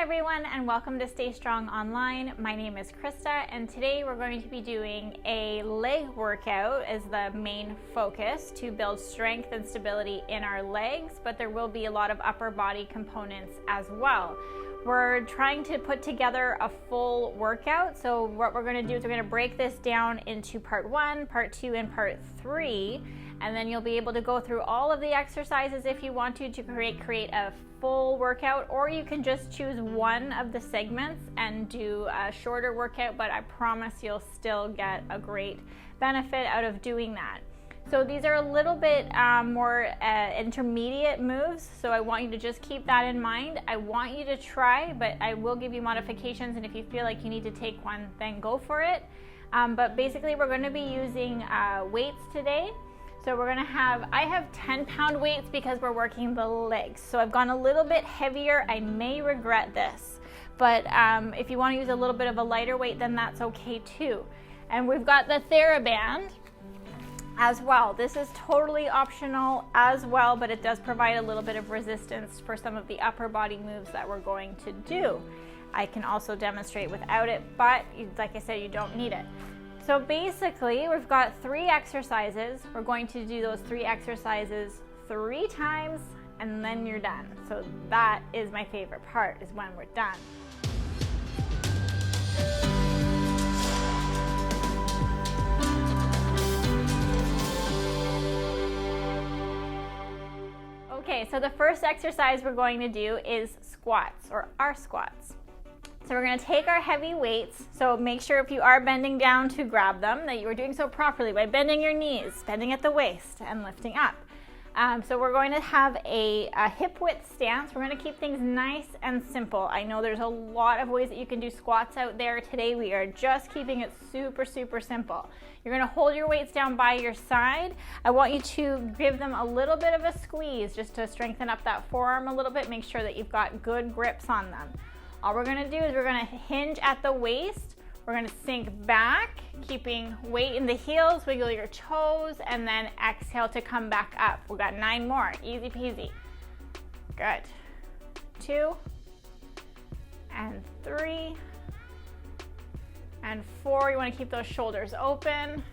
everyone, and welcome to Stay Strong Online. My name is Krista, and today we're going to be doing a leg workout as the main focus to build strength and stability in our legs, but there will be a lot of upper body components as well. We're trying to put together a full workout, so what we're going to do is we're going to break this down into part 1, part 2, and part 3, and then you'll be able to go through all of the exercises if you want to create a full workout, or you can just choose one of the segments and do a shorter workout, but I promise you'll still get a great benefit out of doing that. So these are a little bit more intermediate moves, so I want you to just keep that in mind. I want you to try, but I will give you modifications, and if you feel like you need to take one, then go for it. But basically we're going to be using weights today. So we're gonna I have 10-pound weights because we're working the legs. So I've gone a little bit heavier. I may regret this, but if you wanna use a little bit of a lighter weight, then that's okay too. And we've got the TheraBand as well. This is totally optional as well, but it does provide a little bit of resistance for some of the upper body moves that we're going to do. I can also demonstrate without it, but like I said, you don't need it. So basically, we've got 3 exercises. We're going to do those 3 exercises 3 times, and then you're done. So that is my favorite part, is when we're done. Okay, so the first exercise we're going to do is squats, or our squats. So we're going to take our heavy weights, so make sure if you are bending down to grab them, that you are doing so properly by bending your knees, bending at the waist, and lifting up. So we're going to have a hip width stance. We're going to keep things nice and simple. I know there's a lot of ways that you can do squats out there. Today we are just keeping it super, super simple. You're going to hold your weights down by your side. I want you to give them a little bit of a squeeze just to strengthen up that forearm a little bit. Make sure that you've got good grips on them. All we're gonna do is we're gonna hinge at the waist. We're gonna sink back, keeping weight in the heels, wiggle your toes, and then exhale to come back up. We've got 9 more, easy peasy. Good. 2, and 3, and 4. You wanna keep those shoulders open,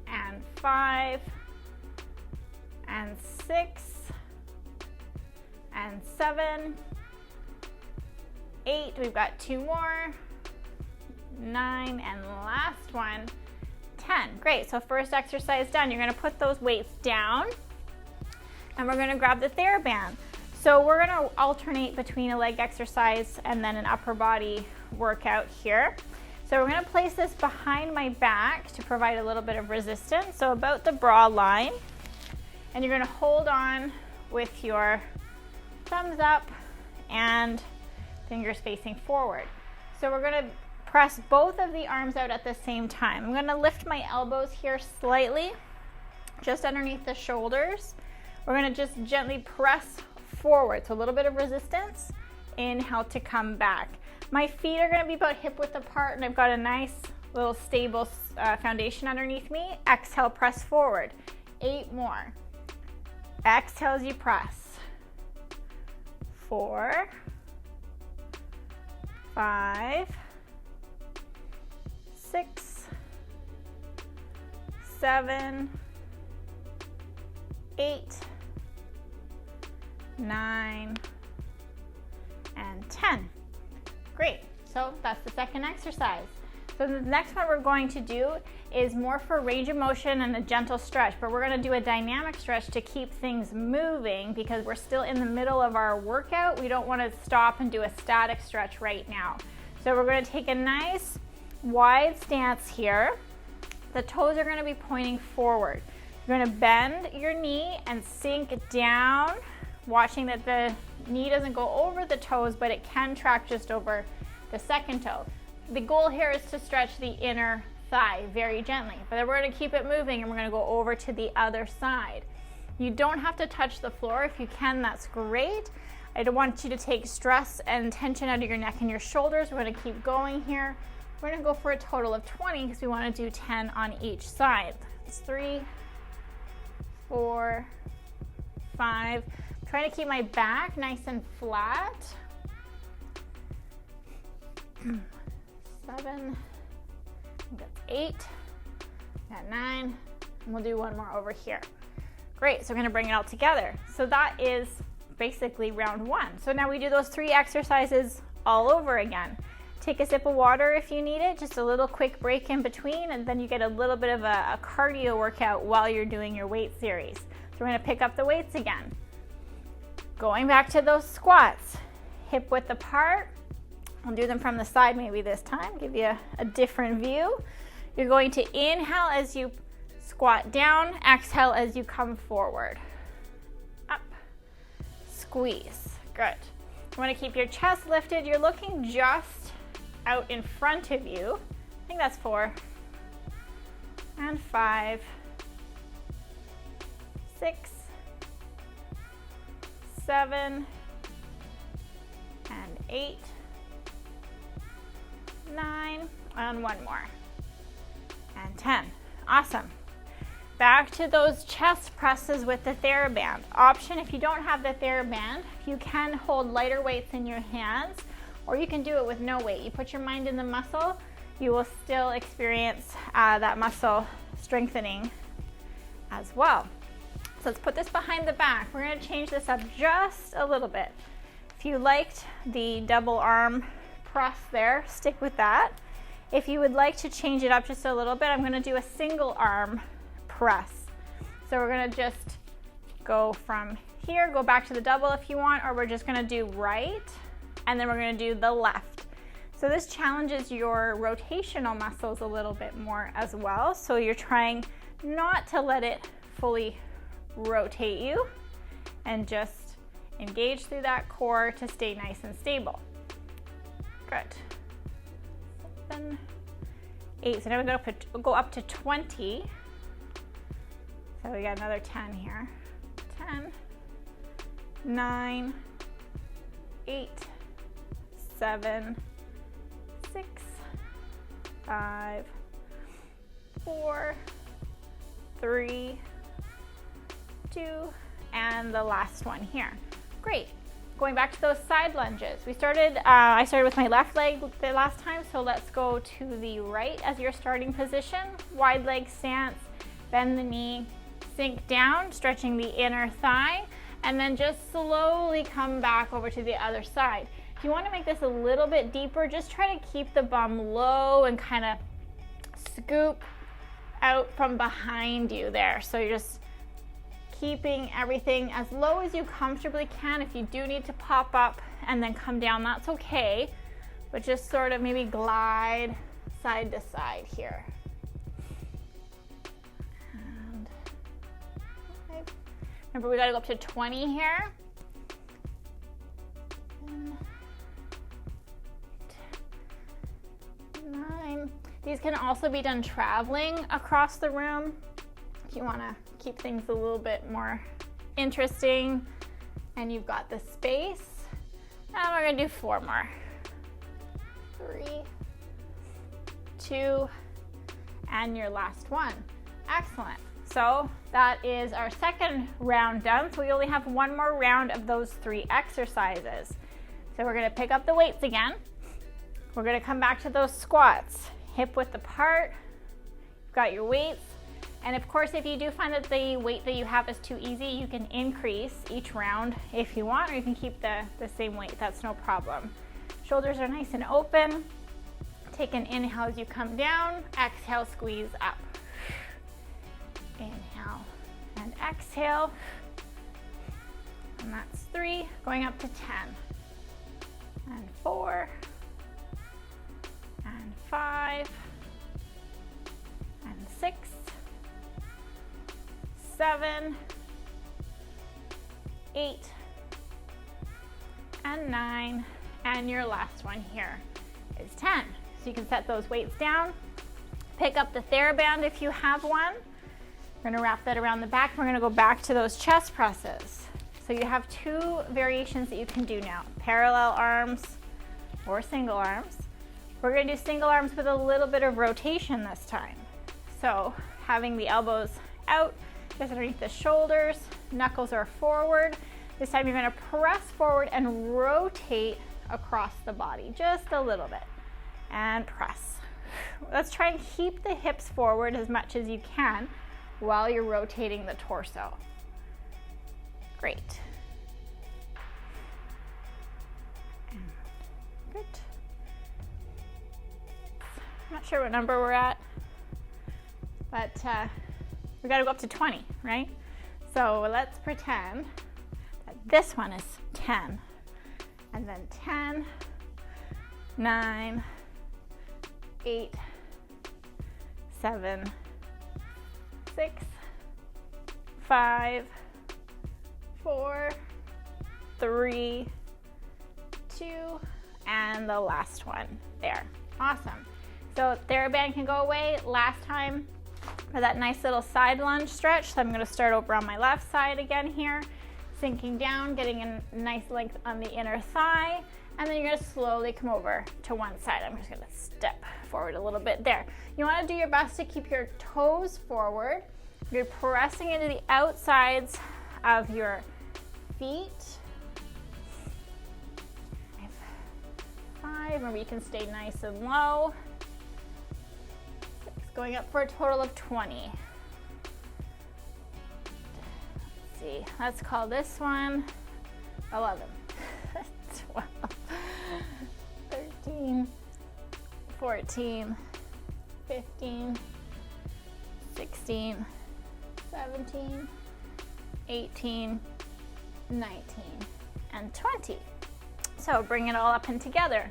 and 5, and 6, and 7, 8, we've got 2 more, 9, and last one, 10. Great, so first exercise done. You're gonna put those weights down, and we're gonna grab the TheraBand. So we're gonna alternate between a leg exercise and then an upper body workout here. So we're gonna place this behind my back to provide a little bit of resistance, so about the bra line, and you're gonna hold on with your thumbs up and fingers facing forward. So we're going to press both of the arms out at the same time. I'm going to lift my elbows here slightly, just underneath the shoulders. We're going to just gently press forward, so a little bit of resistance. Inhale to come back. My feet are going to be about hip width apart, and I've got a nice little stable foundation underneath me. Exhale, press forward. 8 more. Exhale as you press. 4, 5, 6, 7, 8, 9, and 10. Great, so that's the second exercise. So the next one we're going to do is more for range of motion and a gentle stretch, but we're going to do a dynamic stretch to keep things moving because we're still in the middle of our workout. We don't want to stop and do a static stretch right now. So we're going to take a nice wide stance here. The toes are going to be pointing forward. You're going to bend your knee and sink down, watching that the knee doesn't go over the toes, but it can track just over the second toe. The goal here is to stretch the inner thigh very gently, but then we're going to keep it moving and we're going to go over to the other side. You don't have to touch the floor. If you can, that's great. I don't want you to take stress and tension out of your neck and your shoulders. We're going to keep going here. We're going to go for a total of 20 because we want to do 10 on each side. It's 3, 4, 5. Trying to keep my back nice and flat. 7, I think that's 8, got 9, and we'll do one more over here. Great, so we're gonna bring it all together. So that is basically round 1. So now we do those 3 exercises all over again. Take a sip of water if you need it, just a little quick break in between, and then you get a little bit of a cardio workout while you're doing your weight series. So we're gonna pick up the weights again. Going back to those squats, hip width apart. I'll do them from the side maybe this time, give you a different view. You're going to inhale as you squat down, exhale as you come forward. Up, squeeze, good. You wanna keep your chest lifted. You're looking just out in front of you. I think that's 4, and 5, 6, 7, and 8, 9, and one more, and 10. Awesome. Back to those chest presses with the TheraBand. Option, if you don't have the TheraBand, you can hold lighter weights in your hands, or you can do it with no weight. You put your mind in the muscle, you will still experience that muscle strengthening as well. So let's put this behind the back. We're gonna change this up just a little bit. If you liked the double arm press there, stick with that. If you would like to change it up just a little bit, I'm gonna do a single arm press. So we're gonna just go from here, go back to the double if you want, or we're just gonna do right, and then we're gonna do the left. So this challenges your rotational muscles a little bit more as well. So you're trying not to let it fully rotate you, and just engage through that core to stay nice and stable. Good. 7, 8. So now we'll go up to 20. So we got another 10 here. 10, 9, 8, 7, 6, 5, 4, 3, 2, and the last one here. Great. Going back to those side lunges. I started with my left leg the last time, so let's go to the right as your starting position. Wide leg stance, bend the knee, sink down, stretching the inner thigh, and then just slowly come back over to the other side. If you want to make this a little bit deeper, just try to keep the bum low and kind of scoop out from behind you there. So you're just keeping everything as low as you comfortably can. If you do need to pop up and then come down, that's okay, but just sort of maybe glide side to side here. And okay. Remember, we got to go up to 20 here. 10, 9. These can also be done traveling across the room if you want to keep things a little bit more interesting and you've got the space. Now we're gonna do 4 more. 3, 2, and your last one. Excellent. So that is our second round done. So we only have one more round of those 3 exercises. So we're gonna pick up the weights again. We're gonna come back to those squats. Hip width apart. You've got your weights. And of course, if you do find that the weight that you have is too easy, you can increase each round if you want, or you can keep the same weight. That's no problem. Shoulders are nice and open. Take an inhale as you come down. Exhale, squeeze up. Inhale and exhale. And that's 3, going up to 10. And 4. And 5. And 6. 7, 8, and 9, and your last one here is 10. So you can set those weights down, pick up the TheraBand if you have one. We're gonna wrap that around the back. We're gonna go back to those chest presses. So you have 2 variations that you can do now, parallel arms or single arms. We're gonna do single arms with a little bit of rotation this time. So having the elbows out, just underneath the shoulders, knuckles are forward. This time you're gonna press forward and rotate across the body, just a little bit. and press. Let's try and keep the hips forward as much as you can while you're rotating the torso. Great. Good. I'm not sure what number we're at, but we got to go up to 20, right? So let's pretend that this one is 10, and then 10, 9, 8, 7, 6, 5, 4, 3, 2, and the last one. There. Awesome. So TheraBand can go away. Last time for that nice little side lunge stretch. So I'm going to start over on my left side again here, sinking down, getting a nice length on the inner thigh, and then you're going to slowly come over to one side. I'm just going to step forward a little bit there. You want to do your best to keep your toes forward. You're pressing into the outsides of your feet. 5, maybe you can stay nice and low. 6, going up for a total of 20. Let's see, let's call this one 11, 12, 13, 14, 15, 16, 17, 18, 19, and 20. So bring it all up and together.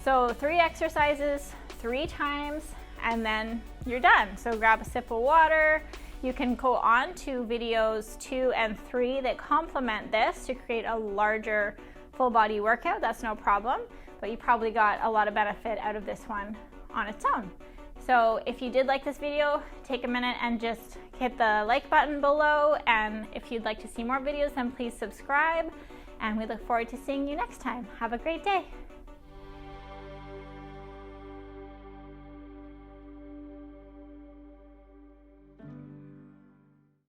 So 3 exercises, 3 times, and then you're done. So grab a sip of water. You can go on to videos 2 and 3 that complement this to create a larger full body workout. That's no problem, but you probably got a lot of benefit out of this one on its own. So if you did like this video, take a minute and just hit the like button below. And if you'd like to see more videos, then please subscribe. And we look forward to seeing you next time. Have a great day.